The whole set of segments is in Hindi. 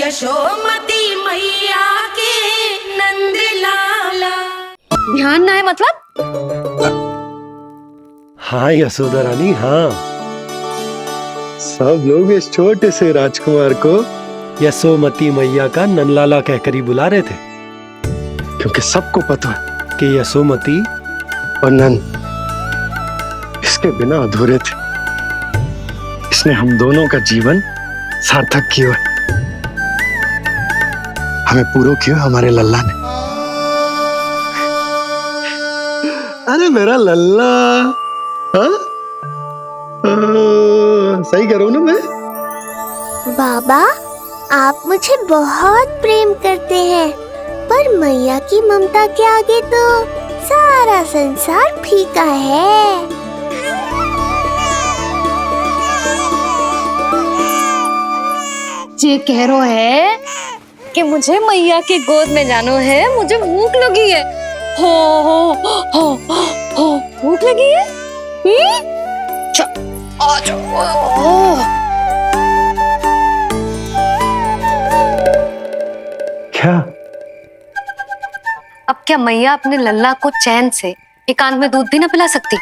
यशोमती मैया के नंद लाला। ध्यान ना है मतलब? हाँ यशोदा रानी, हाँ। सब लोग इस छोटे से राजकुमार को यशोमती मैया का नंदलाला कहकर ही बुला रहे थे, क्योंकि सबको पता है कि यशोमती और नंद इसके बिना अधूरे थे। इसने हम दोनों का जीवन सार्थक किया, हमें पूरा किया हमारे लल्ला ने। अरे मेरा लल्ला, हाँ? सही कह रहा हूं ना मैं? बाबा, आप मुझे बहुत प्रेम करते हैं, पर मैया की ममता के आगे तो सारा संसार फीका है। ये कह रो है कि मुझे मैया की गोद में जानो है, मुझे भूख लगी है। हो भूख लगी है? आ जाओ। क्या? अब क्या मैया अपने लल्ला को चैन से एकांत में दूध भी ना पिला सकती?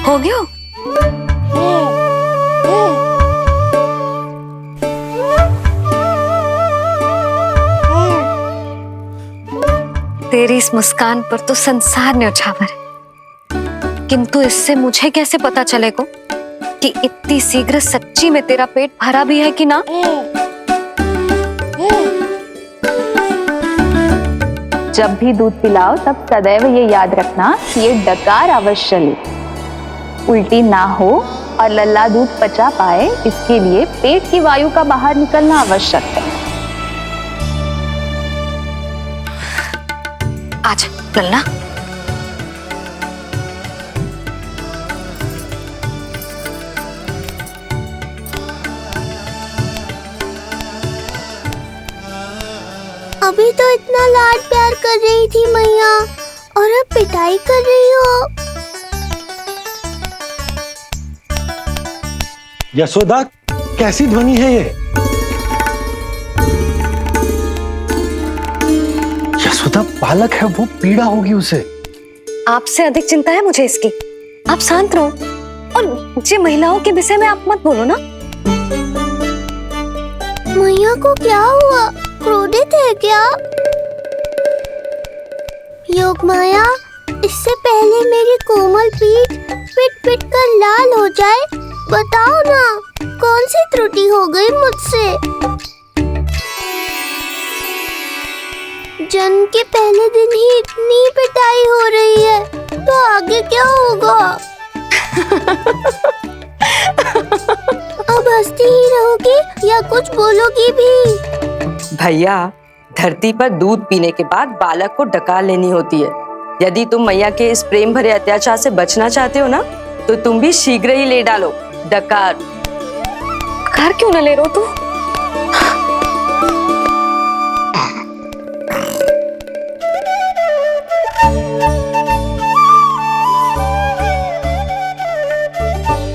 हो गया? तेरी इस मुस्कान पर तो संसार ने उछावर है, किंतु इससे मुझे कैसे पता चलेगा कि इतनी शीघ्र सच्ची में तेरा पेट भरा भी है कि ना? जब भी दूध पिलाओ तब सदैव ये याद रखना कि ये डकार अवश्य ले, उल्टी ना हो और लल्ला दूध पचा पाए, इसके लिए पेट की वायु का बाहर निकलना आवश्यक है। आज लल्ला, अभी तो इतना लाड प्यार कर रही थी मैया, और अब पिटाई कर रही हो। यशोदा, कैसी ध्वनि है ये? यशोदा, बालक है वो, पीड़ा होगी उसे। आपसे अधिक चिंता है मुझे इसकी। आप शांत रहो, और ये महिलाओं के विषय में आप मत बोलो ना। मैया को क्या हुआ? क्रोधित है क्या? योग माया, इससे पहले मेरी कोमल पीठ पिट पिट कर लाल हो जाए, बताओ ना कौन सी त्रुटि हो गई मुझसे? जन्म के पहले दिन ही इतनी पिटाई हो रही है, तो आगे क्या होगा? अब हंसती ही रहोगी या कुछ बोलोगी भी? भैया, धरती पर दूध पीने के बाद बालक को डकार लेनी होती है। यदि तुम मैया के इस प्रेम भरे अत्याचार से बचना चाहते हो ना, तो तुम भी शीघ्र ही ले डालो डकार। डकार क्यों न ले रो तू?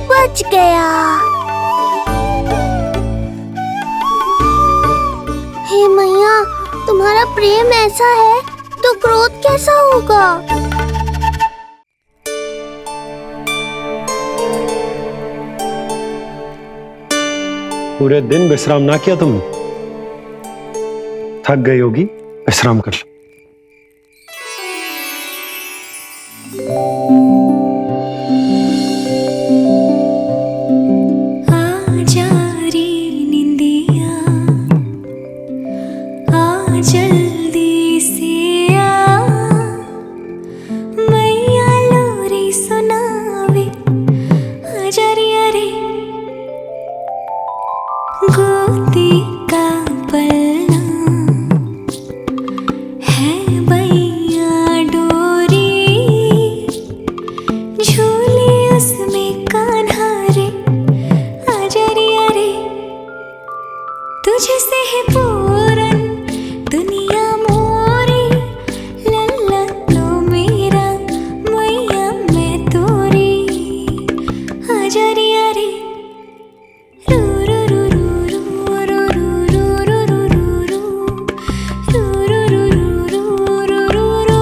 बच गया। हे मैया, तुम्हारा प्रेम ऐसा है तो क्रोध कैसा होगा? पूरे दिन विश्राम ना किया तुमने? थक गई होगी, विश्राम कर लो। जल्दी से आ, मैया लोरी सुनावे, आजा रे अरे गोदी का पलना है बैया डोरी, झूले उसमें कान्हा रे, आजा रिया रे, तुझसे है पूरन दुनिया मोरी, लल्ला तो मेरा मैया मैं तोरी, आजा रिया रे, रू रू रू रू रू रू रू रू रू रू रू रू रू रू रू रू रू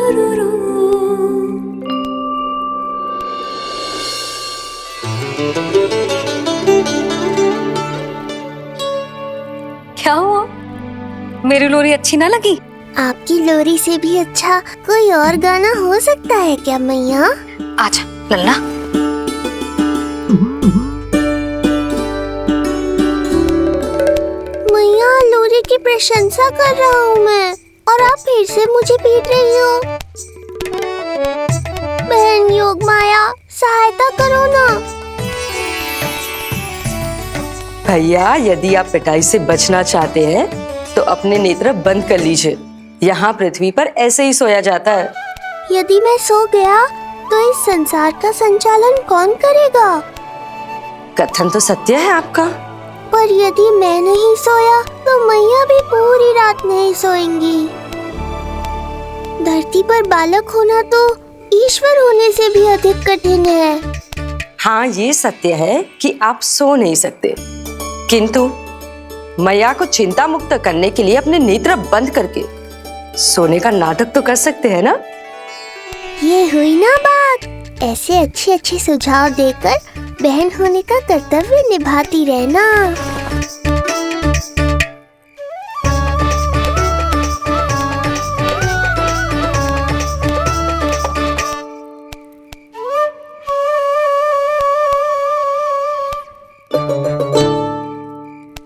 रू रू क्या हुआ? मेरी लोरी अच्छी ना लगी? आपकी लोरी से भी अच्छा कोई और गाना हो सकता है क्या मैया? आजा लल्ला। मैया, लोरी की प्रशंसा कर रहा हूँ मैं और आप फिर से मुझे पीट रही हो। बहन योग माया, सहायता करो ना। भैया, यदि आप पिटाई से बचना चाहते हैं तो अपने नेत्र बंद कर लीजिए। यहाँ पृथ्वी पर ऐसे ही सोया जाता है। यदि मैं सो गया तो इस संसार का संचालन कौन करेगा? कथन तो सत्य है आपका। पर यदि मैं नहीं सोया तो मैया भी पूरी रात नहीं सोएंगी। धरती पर बालक होना तो ईश्वर होने से भी अधिक कठिन है। हाँ, ये सत्य है कि आप सो नहीं सकते, किंतु मैया को चिंता मुक्त करने के लिए अपने नेत्र बंद करके सोने का नाटक तो कर सकते हैं ना। ये हुई ना बात। ऐसे अच्छे अच्छे सुझाव देकर बहन होने का कर्तव्य निभाती रहना।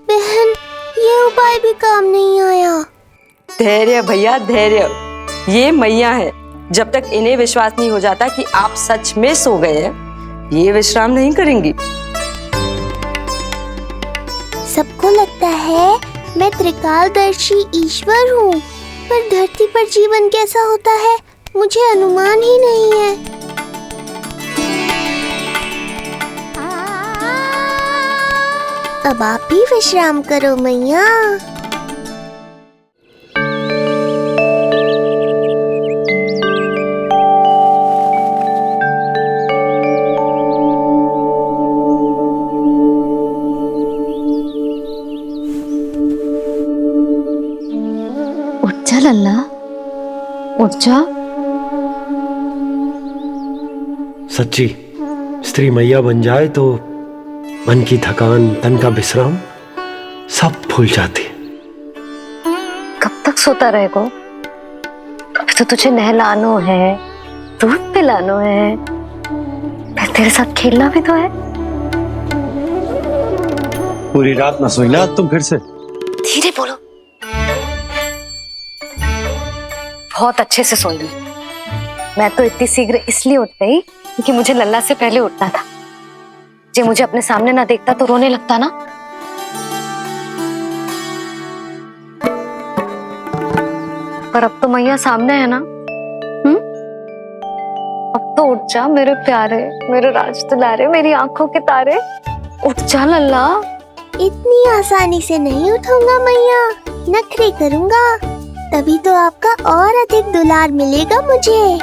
बहन, ये उपाय भी काम नहीं आया। धैर्य भैया, धैर्य। ये मैया है, जब तक इन्हें विश्वास नहीं हो जाता कि आप सच में सो गए हैं, ये विश्राम नहीं करेंगी। सबको लगता है मैं त्रिकालदर्शी ईश्वर हूँ, पर धरती पर जीवन कैसा होता है मुझे अनुमान ही नहीं है। अब आप भी विश्राम करो मैया। उठ जा लल्ला, उठ जा। सच्ची स्त्री मैया बन जाए तो मन की थकान, तन का विश्राम सब भूल जाती है। कब तक सोता रहेगा? अभी तो तुझे नहलानो है, दूध पिलानो है, फिर तेरे साथ खेलना भी तो है। पूरी रात ना सोई ना तुम फिर से? धीरे बोलो। बहुत अच्छे से सोई। मैं तो इतनी शीघ्र इसलिए उठ गई क्योंकि मुझे लल्ला से पहले उठना था। जो मुझे अपने सामने ना देखता तो रोने लगता ना। पर अब तो मैया सामने है ना। अब तो उठ जा मेरे प्यारे, मेरे राज दुलारे, मेरी आंखों के तारे। उठ जा लल्ला। इतनी आसानी से नहीं उठूंगा मैया, नखरे करूंगा, तभी तो आपका और अधिक दुलार मिलेगा मुझे।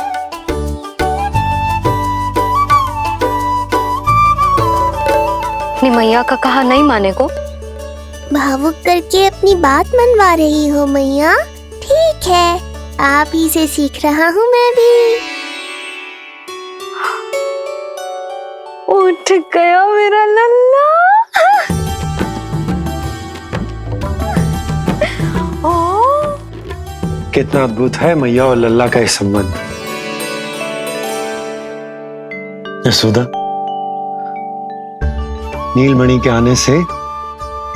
अपनी मैया का कहा नहीं माने को? भावुक करके अपनी बात मनवा रही हो मैया। ठीक है, आप ही से सीख रहा हूँ मैं भी। उठ गया मेरा लल्ला। कितना अद्भुत है मैया और लल्ला का ये संबंध। यशोदा, नीलमणि के आने से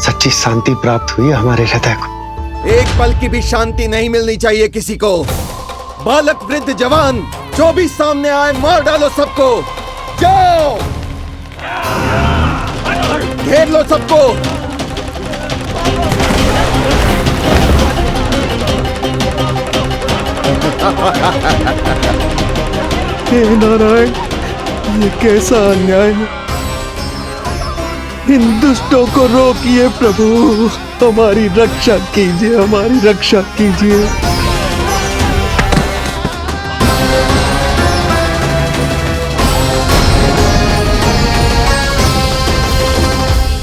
सच्ची शांति प्राप्त हुई हमारे हृदय को। एक पल की भी शांति नहीं मिलनी चाहिए किसी को। बालक वृद्ध जवान जो भी सामने आए मार डालो सबको। जाओ घेर लो सबको। हे नारायण, ये कैसा अन्याय है। इन दुष्टों को रोकिए प्रभु, हमारी रक्षा कीजिए, हमारी रक्षा कीजिए।